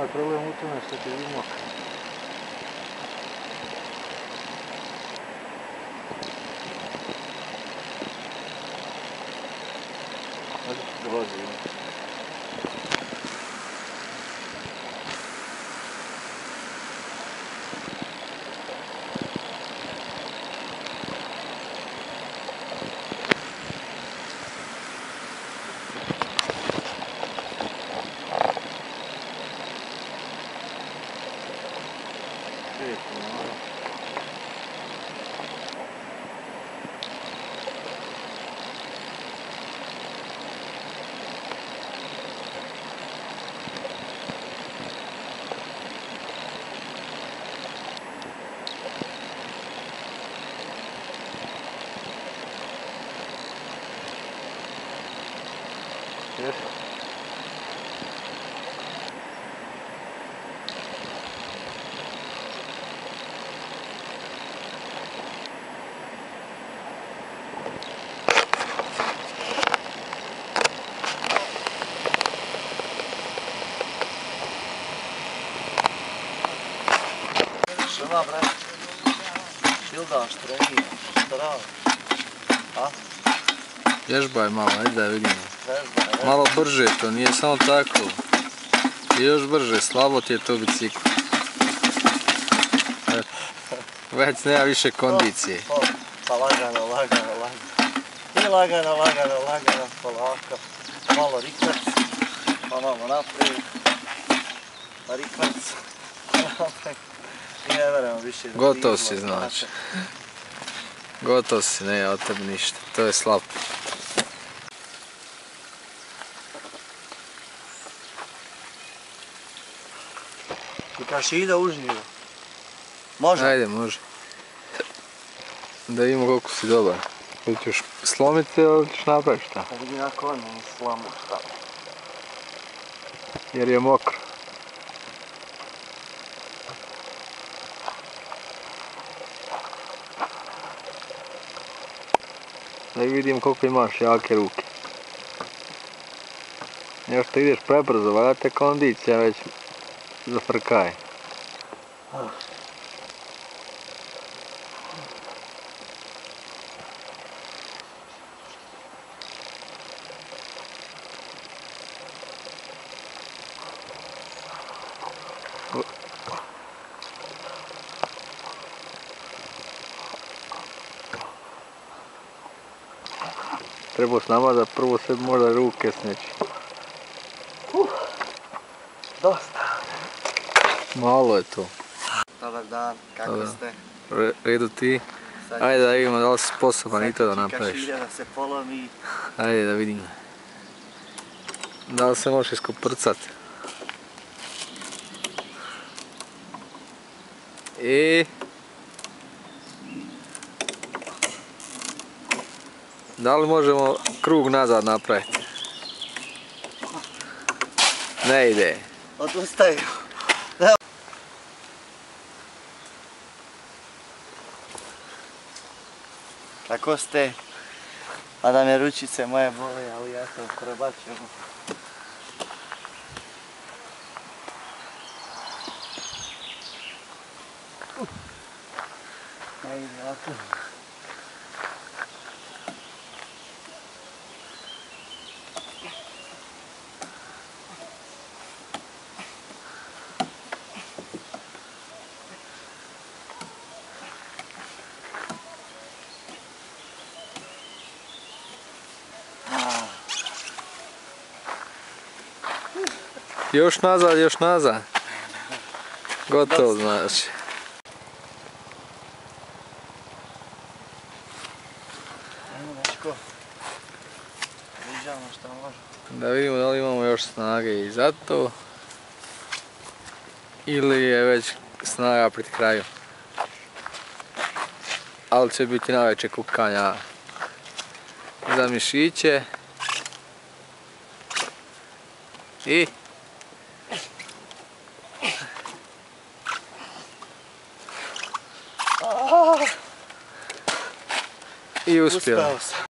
je problem u tome što ti je mokro. Dolazi. Yes. Šema, brate, šildaš, treniraš, šta radiš? A? Vježbaj malo, ajde da vidimo. Vežbaj. Malo brže to, nije samo tako. I još brže, slabo ti je to bicikl. Već nema više kondicije. Pa lagano. I lagano, polako. Malo rikvac, pa malo naprijed. Pa rikvac, naprijed. I ne veremo više. Gotov si znači. Gotov si, ne od tebi ništa. To je slabo. Ti kaš ide užnjivo. Može? Ajde, može. Da vidimo koliko si dobar. Ili ćeš slomiti ili ćeš napraviti šta? Pa vidi na konju slamu šta. Jer je mokro. Da vidim koliko imaš jake ruke. Još što ideš prebrzo, valjda te kondicija već zafrkaje. Trebao s nama da prvo sve možda ruke sneći. Dosta. Malo je to. Dobar dan, kako ste? Redu ti? Ajde da vidimo da li si sposoban i to da napraviš. Sad ide da se polomi. Ajde da vidimo. Da li se možeš iskoprcat? Da li možemo krug nazad napraviti? Ne ide. Odustaju. Kako ste? A da me ručice moje bole, ali ja to prebačujem. Ne ide ovako. Još nazad. Gotovo znači. Ajmo dečko. Viđamo što može. Da vidimo da li imamo još snage i za to. Ili je već snaga pred kraju. Ali će biti najveće kukanja za mišiće. I uspio.